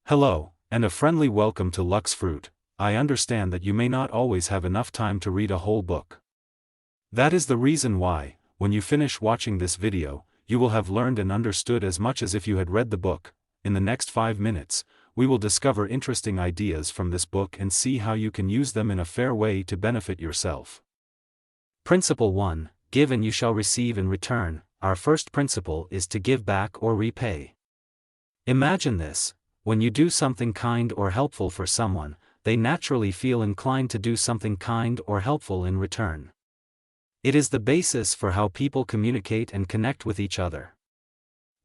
Hello, and a friendly welcome to Lux Fruit. I understand that you may not always have enough time to read a whole book. That is the reason why, when you finish watching this video, you will have learned and understood as much as if you had read the book. In the next 5 minutes, we will discover interesting ideas from this book and see how you can use them in a fair way to benefit yourself. Principle 1, Give and you shall receive in return. Our first principle is to give back or repay. Imagine this. When you do something kind or helpful for someone, they naturally feel inclined to do something kind or helpful in return. It is the basis for how people communicate and connect with each other.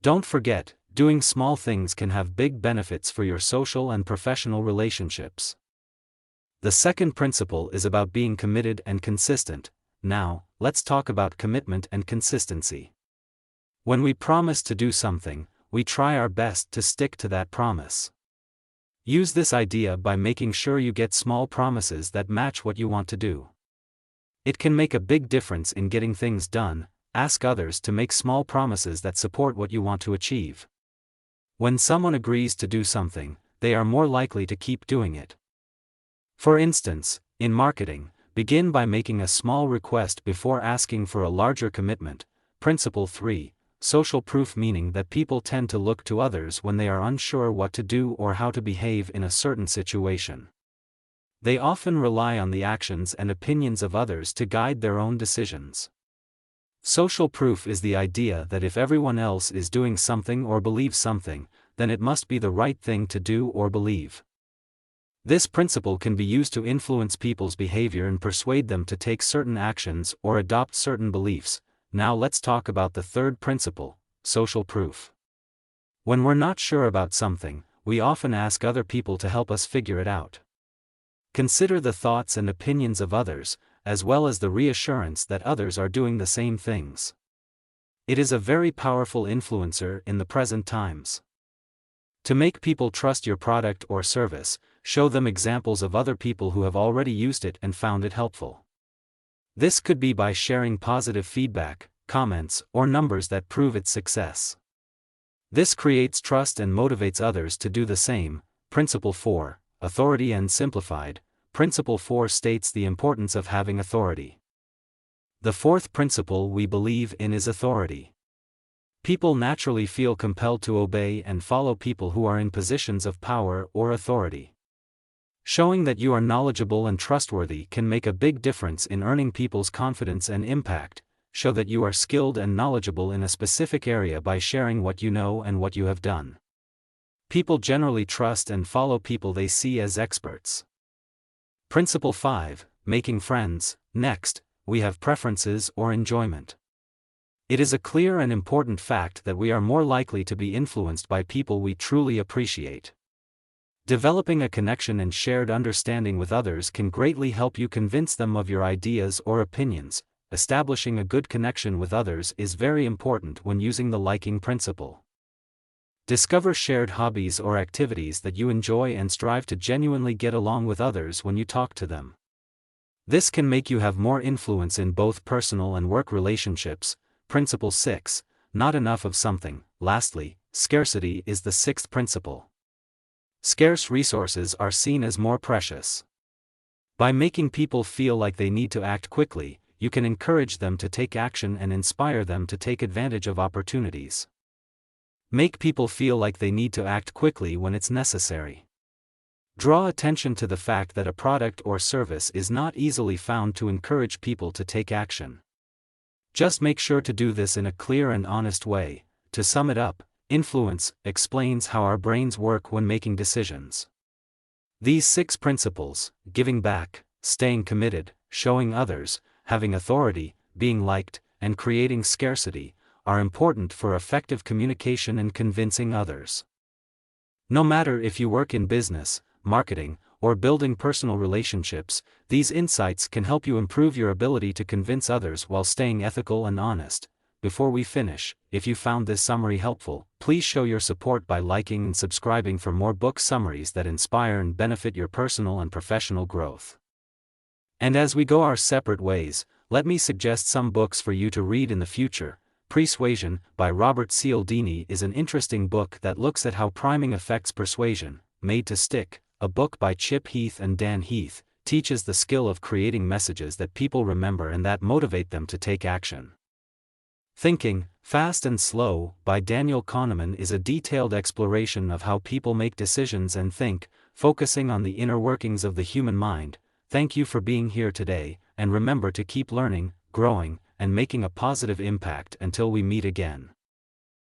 Don't forget, doing small things can have big benefits for your social and professional relationships. The second principle is about being committed and consistent. Now, let's talk about commitment and consistency. When we promise to do something, we try our best to stick to that promise. Use this idea by making sure you get small promises that match what you want to do. It can make a big difference in getting things done. Ask others to make small promises that support what you want to achieve. When someone agrees to do something, they are more likely to keep doing it. For instance, in marketing, begin by making a small request before asking for a larger commitment. Principle 3. Social proof, meaning that people tend to look to others when they are unsure what to do or how to behave in a certain situation. They often rely on the actions and opinions of others to guide their own decisions. Social proof is the idea that if everyone else is doing something or believes something, then it must be the right thing to do or believe. This principle can be used to influence people's behavior and persuade them to take certain actions or adopt certain beliefs. Now let's talk about the third principle, social proof. When we're not sure about something, we often ask other people to help us figure it out. Consider the thoughts and opinions of others, as well as the reassurance that others are doing the same things. It is a very powerful influencer in the present times. To make people trust your product or service, show them examples of other people who have already used it and found it helpful. This could be by sharing positive feedback, comments, or numbers that prove its success. This creates trust and motivates others to do the same. Principle 4, Authority and simplified. Principle 4 states the importance of having authority. The fourth principle we believe in is authority. People naturally feel compelled to obey and follow people who are in positions of power or authority. Showing that you are knowledgeable and trustworthy can make a big difference in earning people's confidence and impact. Show that you are skilled and knowledgeable in a specific area by sharing what you know and what you have done. People generally trust and follow people they see as experts. Principle 5, Making friends. Next, we have preferences or enjoyment. It is a clear and important fact that we are more likely to be influenced by people we truly appreciate. Developing a connection and shared understanding with others can greatly help you convince them of your ideas or opinions. Establishing a good connection with others is very important when using the liking principle. Discover shared hobbies or activities that you enjoy and strive to genuinely get along with others when you talk to them. This can make you have more influence in both personal and work relationships. Principle 6, Not enough of something. Lastly, scarcity is the sixth principle. Scarce resources are seen as more precious. By making people feel like they need to act quickly, you can encourage them to take action and inspire them to take advantage of opportunities. Make people feel like they need to act quickly when it's necessary. Draw attention to the fact that a product or service is not easily found to encourage people to take action. Just make sure to do this in a clear and honest way. To sum it up, influence explains how our brains work when making decisions. These 6 principles, giving back, staying committed, showing others, having authority, being liked, and creating scarcity, are important for effective communication and convincing others. No matter if you work in business, marketing, or building personal relationships, these insights can help you improve your ability to convince others while staying ethical and honest. Before we finish, if you found this summary helpful, please show your support by liking and subscribing for more book summaries that inspire and benefit your personal and professional growth. And as we go our separate ways, let me suggest some books for you to read in the future. Persuasion, by Robert Cialdini, is an interesting book that looks at how priming affects persuasion. Made to Stick, a book by Chip Heath and Dan Heath, teaches the skill of creating messages that people remember and that motivate them to take action. Thinking, Fast and Slow, by Daniel Kahneman is a detailed exploration of how people make decisions and think, focusing on the inner workings of the human mind. Thank you for being here today, and remember to keep learning, growing, and making a positive impact until we meet again.